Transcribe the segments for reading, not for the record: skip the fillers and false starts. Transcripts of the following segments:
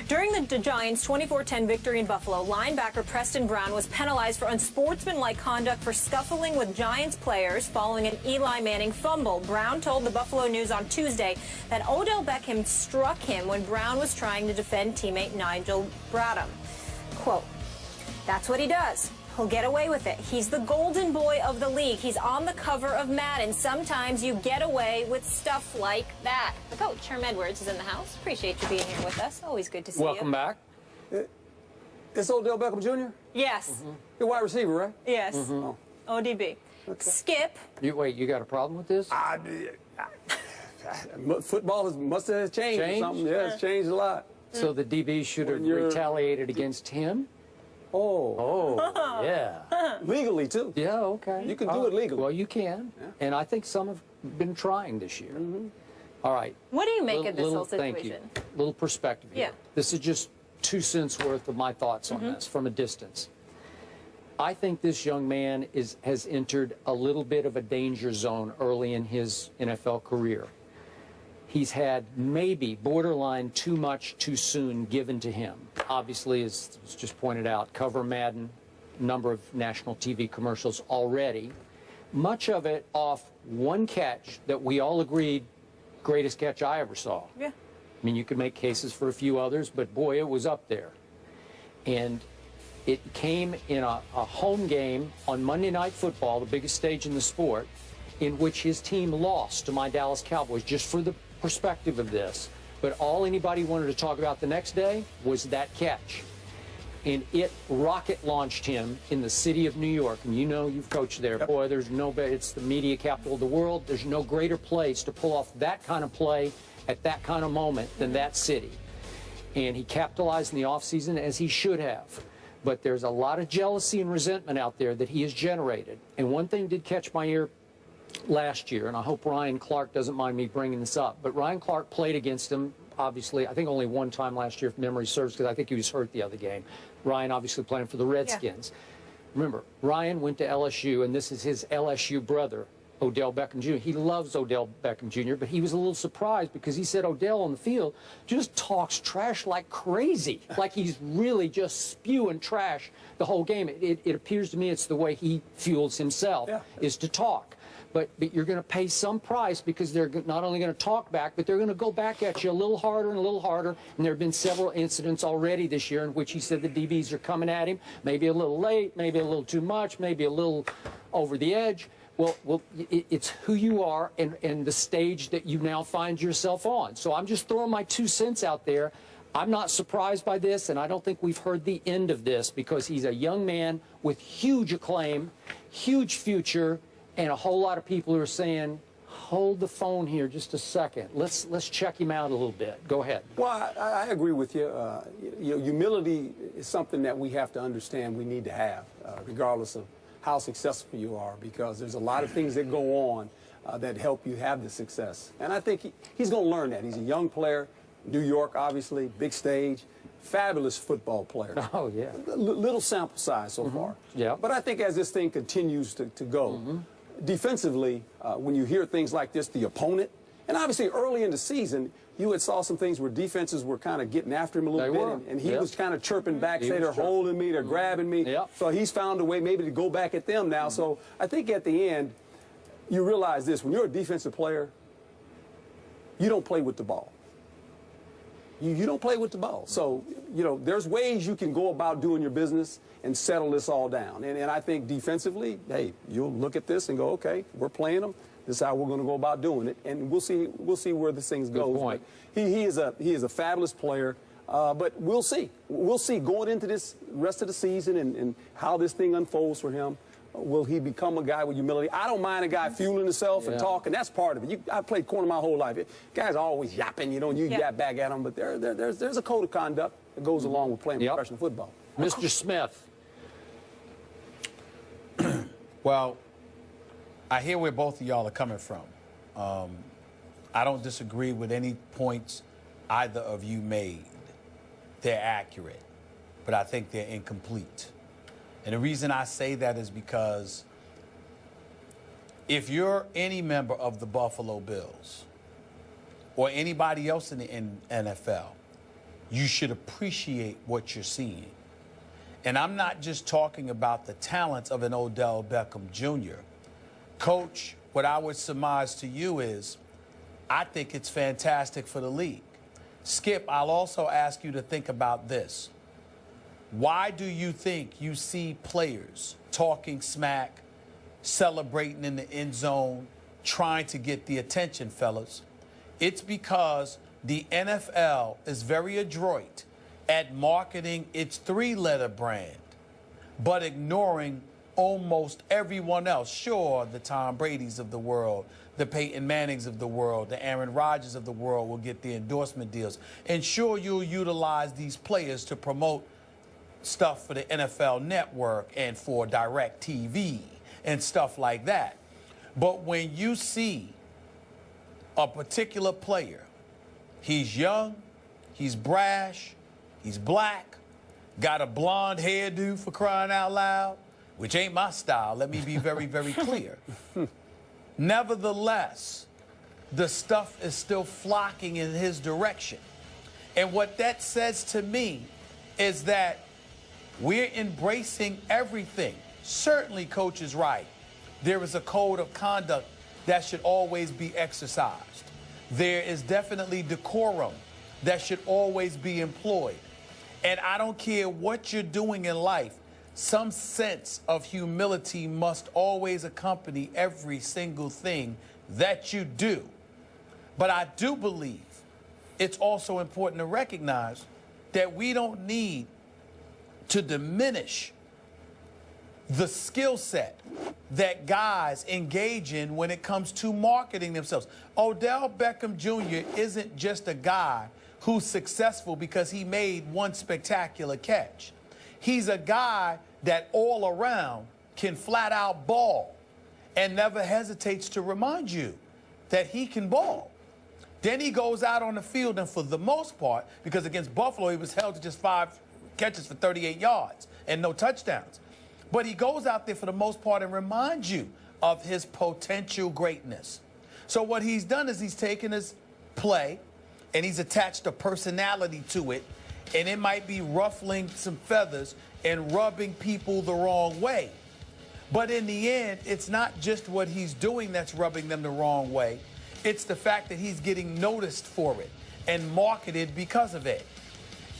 During the Giants' 24-10 victory in Buffalo, linebacker Preston Brown was penalized for unsportsmanlike conduct for scuffling with Giants players following an Eli Manning fumble. Brown told the Buffalo News on Tuesday that Odell Beckham struck him when Brown was trying to defend teammate Nigel Bradham. Quote, "That's what he does. He'll get away with it. He's the golden boy of the league. He's on the cover of Madden. Sometimes you get away with stuff like that." The coach, Herm Edwards, is in the house. Appreciate you being here with us. Always good to see you. Welcome back. It's Odell Beckham Jr.? Yes. You're wide receiver, right? Yes. ODB. Okay. Skip. Wait, you got a problem with this? Football must have changed or something. Yeah, it's changed a lot. So the DB should have retaliated against him? Oh, yeah. Legally, too. Yeah, okay. You can do it legally. Well, you can. Yeah. And I think some have been trying this year. All right. What do you make of this whole situation? Thank you. Little perspective here. Yeah. This is just 2 cents worth of my thoughts on this from a distance. I think this young man has entered a little bit of a danger zone early in his NFL career. He's had maybe borderline too much too soon given to him. Obviously, as was just pointed out, cover Madden, number of national TV commercials already. Much of it off one catch that we all agreed, greatest catch I ever saw. Yeah. I mean, you could make cases for a few others, but boy, it was up there. And it came in a home game on Monday Night Football, the biggest stage in the sport, in which his team lost to my Dallas Cowboys, just for the perspective of this. But all anybody wanted to talk about the next day was that catch. And it rocket launched him in the city of New York. And you know, you've coached there. Yep. Boy, there's no better. It's the media capital of the world. There's no greater place to pull off that kind of play at that kind of moment than that city. And he capitalized in the offseason as he should have. But there's a lot of jealousy and resentment out there that he has generated. And one thing did catch my ear last year, and I hope Ryan Clark doesn't mind me bringing this up, but Ryan Clark played against him, obviously, I think only one time last year, if memory serves, because I think he was hurt the other game. Ryan obviously playing for the Redskins. Yeah. Remember, Ryan went to LSU, and this is his LSU brother, Odell Beckham Jr. He loves Odell Beckham Jr., but he was a little surprised because he said Odell on the field just talks trash like crazy, like he's really just spewing trash the whole game. It appears to me it's the way he fuels himself, is to talk. But you're going to pay some price because they're not only going to talk back, but they're going to go back at you a little harder and a little harder. And there have been several incidents already this year in which he said the DBs are coming at him, maybe a little late, maybe a little too much, maybe a little over the edge. Well, it's who you are and the stage that you now find yourself on. So I'm just throwing my 2 cents out there. I'm not surprised by this, and I don't think we've heard the end of this because he's a young man with huge acclaim, huge future, and a whole lot of people are saying, hold the phone here just a second. Let's check him out a little bit. Go ahead. Well, I agree with you. Humility is something that we have to understand we need to have, regardless of how successful you are, because there's a lot of things that go on that help you have the success. And I think he's going to learn that. He's a young player, New York, obviously, big stage, fabulous football player. Oh, yeah. Little sample size so far. Yeah. But I think as this thing continues to go, defensively, when you hear things like this, the opponent, and obviously early in the season, you had saw some things where defenses were kind of getting after him a little bit, and he was kind of chirping back, say they're holding me, they're grabbing me. So he's found a way maybe to go back at them now. So I think at the end, you realize this, when you're a defensive player, you don't play with the ball. You don't play with the ball. So, you know, there's ways you can go about doing your business and settle this all down. And I think defensively, hey, you'll look at this and go, okay, we're playing them. This is how we're going to go about doing it, and we'll see where this thing goes. He is a fabulous player, but we'll see. We'll see going into this rest of the season and how this thing unfolds for him. Will he become a guy with humility? I don't mind a guy fueling himself and talking. That's part of it. I played corner my whole life. Guys are always yapping, you know, and you yap back at them. But there's a code of conduct that goes along with playing professional football. Mr. Smith. Well, I hear where both of y'all are coming from. I don't disagree with any points either of you made. They're accurate, but I think they're incomplete. And the reason I say that is because if you're any member of the Buffalo Bills or anybody else in the NFL, you should appreciate what you're seeing. And I'm not just talking about the talents of an Odell Beckham Jr. Coach, what I would surmise to you is, I think it's fantastic for the league. Skip, I'll also ask you to think about this. Why do you think you see players talking smack, celebrating in the end zone, trying to get the attention, fellas? It's because the NFL is very adroit at marketing its three-letter brand, but ignoring almost everyone else. Sure, the Tom Brady's of the world, the Peyton Mannings of the world, the Aaron Rodgers of the world will get the endorsement deals. And sure, you'll utilize these players to promote stuff for the NFL Network and for Direct TV and stuff like that. But when you see a particular player, he's young, he's brash, he's black, got a blonde hairdo for crying out loud, which ain't my style, let me be very, very clear. Nevertheless, the stuff is still flocking in his direction. And what that says to me is that we're embracing everything. Certainly, Coach is right. There is a code of conduct that should always be exercised. There is definitely decorum that should always be employed. And I don't care what you're doing in life, some sense of humility must always accompany every single thing that you do. But I do believe it's also important to recognize that we don't need to diminish the skill set that guys engage in when it comes to marketing themselves. Odell Beckham Jr. isn't just a guy who's successful because he made one spectacular catch. He's a guy that all around can flat out ball and never hesitates to remind you that he can ball. Then he goes out on the field, and for the most part, because against Buffalo he was held to just 5 catches for 38 yards and no touchdowns. But he goes out there for the most part and reminds you of his potential greatness. So what he's done is he's taken his play and he's attached a personality to it, and it might be ruffling some feathers and rubbing people the wrong way. But in the end, it's not just what he's doing that's rubbing them the wrong way. It's the fact that he's getting noticed for it and marketed because of it.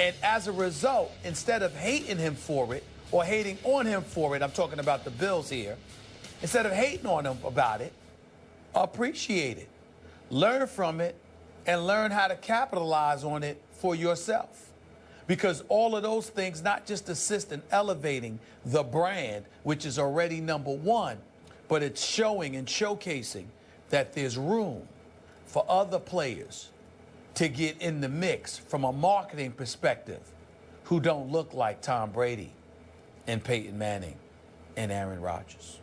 And as a result, instead of hating him for it or hating on him for it, I'm talking about the Bills here, instead of hating on him about it, appreciate it, learn from it, and learn how to capitalize on it for yourself. Because all of those things not just assist in elevating the brand, which is already #1, but it's showing and showcasing that there's room for other players to get in the mix from a marketing perspective who don't look like Tom Brady and Peyton Manning and Aaron Rodgers.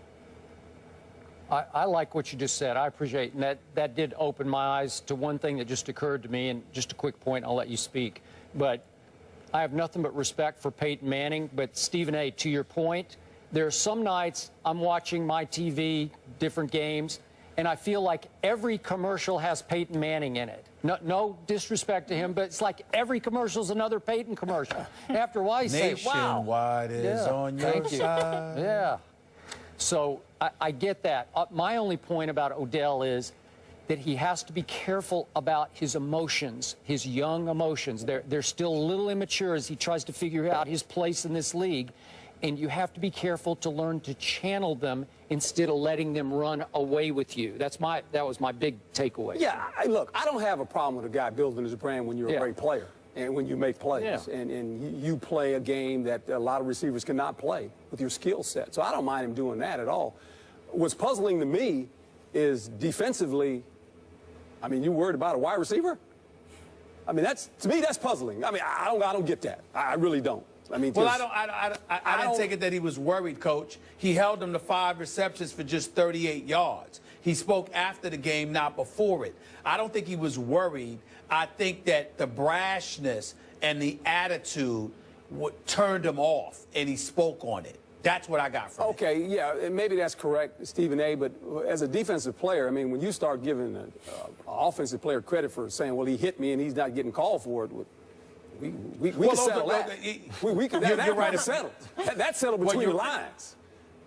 I like what you just said. I appreciate it. And that did open my eyes to one thing that just occurred to me. And just a quick point, I'll let you speak. But I have nothing but respect for Peyton Manning. But Stephen A., to your point, there are some nights I'm watching my TV, different games, and I feel like every commercial has Peyton Manning in it. No disrespect to him, but it's like every commercial is another Peyton commercial. After a while, you say, wow. Nationwide is on your side. Yeah. So I get that. My only point about Odell is that he has to be careful about his emotions, his young emotions. They're still a little immature as he tries to figure out his place in this league. And you have to be careful to learn to channel them instead of letting them run away with you. That was my big takeaway. Yeah, look, I don't have a problem with a guy building his brand when you're a great player and when you make plays. Yeah. And you play a game that a lot of receivers cannot play with your skill set. So I don't mind him doing that at all. What's puzzling to me is defensively, I mean, you worried about a wide receiver? I mean, to me, that's puzzling. I mean, I don't get that. I really don't. I mean, well, I didn't take it that he was worried, Coach. He held him to 5 receptions for just 38 yards. He spoke after the game, not before it. I don't think he was worried. I think that the brashness and the attitude turned him off, and he spoke on it. That's what I got from it. Okay, yeah, and maybe that's correct, Stephen A., but as a defensive player, I mean, when you start giving an offensive player credit for saying, well, he hit me and he's not getting called for it, We can settle that. You're right. Settled. That's settled between the lines.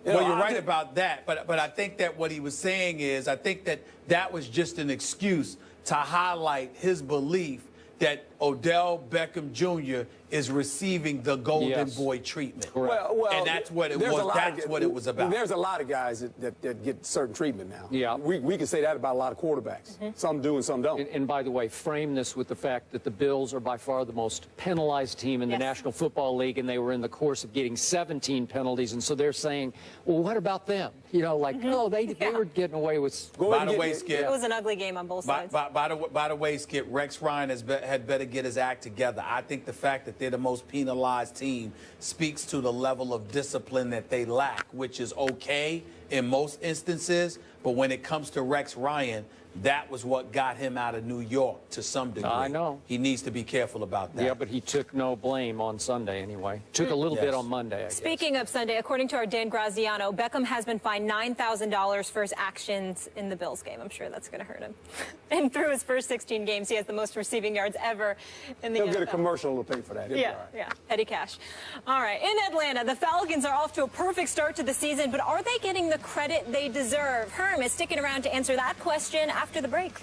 Well, you're right about that, but I think that what he was saying is, I think that was just an excuse to highlight his belief that Odell Beckham Jr. is receiving the Golden Boy treatment. Well, and that's what it was. That's what it was about. There's a lot of guys that get certain treatment now. Yeah. We can say that about a lot of quarterbacks. Some do and some don't. And by the way, frame this with the fact that the Bills are by far the most penalized team in the National Football League, and they were in the course of getting 17 penalties, and so they're saying, well, what about them? You know, like, no, they were getting away with. By the way, Skip, it was an ugly game on both sides. By the way, Skip, Rex Ryan had better get his act together. I think the fact that they're the most penalized team speaks to the level of discipline that they lack, which is okay in most instances. But when it comes to Rex Ryan, that was what got him out of New York to some degree. I know. He needs to be careful about that. Yeah, but he took no blame on Sunday anyway. Took a little bit on Monday, I guess. Speaking of Sunday, according to our Dan Graziano, Beckham has been fined $9,000 for his actions in the Bills game. I'm sure that's going to hurt him. And through his first 16 games, he has the most receiving yards ever in the NFL. He'll get a commercial to pay for that. Yeah. Petty cash. All right. In Atlanta, the Falcons are off to a perfect start to the season, but are they getting the credit they deserve? Herm is sticking around to answer that question after the break.